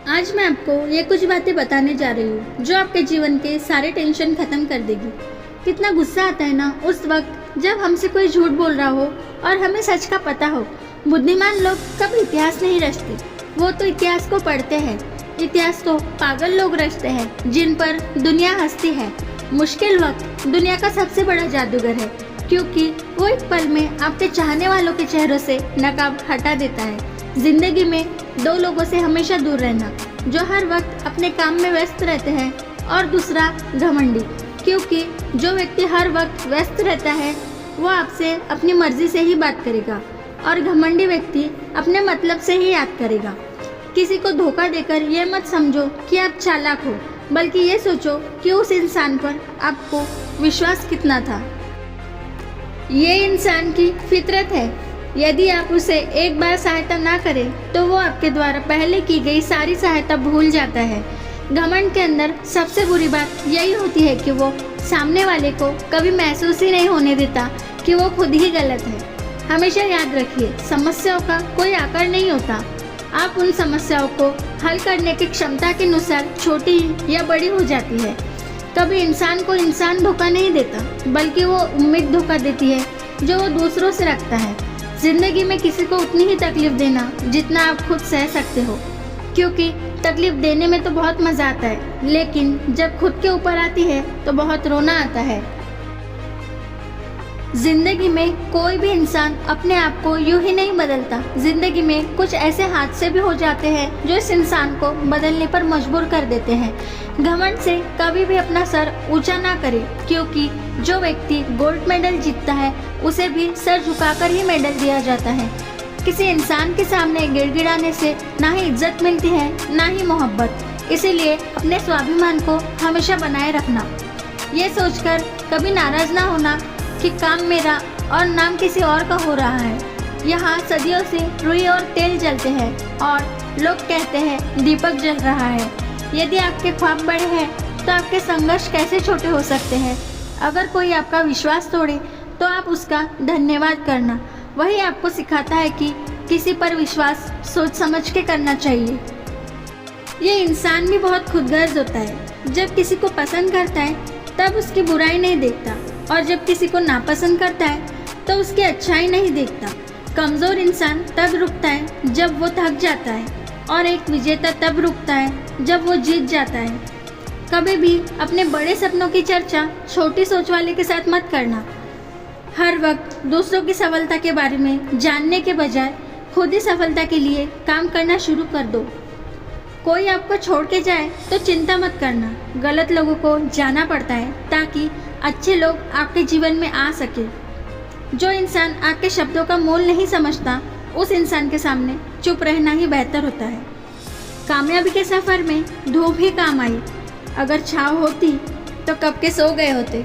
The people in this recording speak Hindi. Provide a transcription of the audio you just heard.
आज मैं आपको ये कुछ बातें बताने जा रही हूँ जो आपके जीवन के सारे टेंशन खत्म कर देगी। कितना गुस्सा आता है ना उस वक्त जब हमसे कोई झूठ बोल रहा हो और हमें सच का पता हो। बुद्धिमान लोग कभी इतिहास नहीं रचते, वो तो इतिहास को पढ़ते हैं। इतिहास तो पागल लोग रचते हैं जिन पर दुनिया हंसती है। मुश्किल वक्त दुनिया का सबसे बड़ा जादूगर है, क्योंकि वो एक पल में आपके चाहने वालों के चेहरों से नकाब हटा देता है। जिंदगी में दो लोगों से हमेशा दूर रहना, जो हर वक्त अपने काम में व्यस्त रहते हैं, और दूसरा घमंडी, क्योंकि जो व्यक्ति हर वक्त व्यस्त रहता है वो आपसे अपनी मर्जी से ही बात करेगा और घमंडी व्यक्ति अपने मतलब से ही याद करेगा। किसी को धोखा देकर ये मत समझो कि आप चालाक हो, बल्कि ये सोचो कि उस इंसान पर आपको विश्वास कितना था। ये इंसान की फितरत है। यदि आप उसे एक बार सहायता ना करें तो वो आपके द्वारा पहले की गई सारी सहायता भूल जाता है। घमंड के अंदर सबसे बुरी बात यही होती है कि वो सामने वाले को कभी महसूस ही नहीं होने देता कि वो खुद ही गलत है। हमेशा याद रखिए, समस्याओं का कोई आकार नहीं होता। आप उन समस्याओं को हल करने की क्षमता के अनुसार छोटी या बड़ी हो जाती है। कभी इंसान को इंसान धोखा नहीं देता, बल्कि वो उम्मीद धोखा देती है जो वो दूसरों से रखता है। जिंदगी में किसी को उतनी ही तकलीफ देना जितना आप खुद सह सकते हो, क्योंकि तकलीफ देने में तो बहुत मज़ा आता है, लेकिन जब खुद के ऊपर आती है तो बहुत रोना आता है। जिंदगी में कोई भी इंसान अपने आप को यूं ही नहीं बदलता। जिंदगी में कुछ ऐसे हादसे भी हो जाते हैं जो इस इंसान को बदलने पर मजबूर कर देते हैं। घमंड से कभी भी अपना सर ऊंचा ना करें, क्योंकि जो व्यक्ति गोल्ड मेडल जीतता है उसे भी सर झुकाकर ही मेडल दिया जाता है। किसी इंसान के सामने गिड़गिड़ाने से ना ही इज्जत मिलती है ना ही मोहब्बत। इसीलिए अपने स्वाभिमान को हमेशा बनाए रखना। ये सोचकर कभी नाराज ना होना कि काम मेरा और नाम किसी और का हो रहा है। यहाँ सदियों से रुई और तेल जलते हैं और लोग कहते हैं दीपक जल रहा है। यदि आपके ख्वाब बड़े हैं तो आपके संघर्ष कैसे छोटे हो सकते हैं। अगर कोई आपका विश्वास तोड़े तो आप उसका धन्यवाद करना। वही आपको सिखाता है कि किसी पर विश्वास सोच समझ के करना चाहिए। ये इंसान भी बहुत खुदगर्ज होता है। जब किसी को पसंद करता है तब उसकी बुराई नहीं देखता, और जब किसी को नापसंद करता है तो उसकी अच्छाई नहीं देखता। कमज़ोर इंसान तब रुकता है जब वो थक जाता है, और एक विजेता तब रुकता है जब वो जीत जाता है। कभी भी अपने बड़े सपनों की चर्चा छोटी सोच वाले के साथ मत करना। हर वक्त दूसरों की सफलता के बारे में जानने के बजाय खुद ही सफलता के लिए काम करना शुरू कर दो। कोई आपको छोड़ के जाए तो चिंता मत करना। गलत लोगों को जाना पड़ता है ताकि अच्छे लोग आपके जीवन में आ सके। जो इंसान आपके शब्दों का मोल नहीं समझता, उस इंसान के सामने चुप रहना ही बेहतर होता है। कामयाबी के सफ़र में धूप ही काम आई। अगर छाँव होती तो कब के सो गए होते।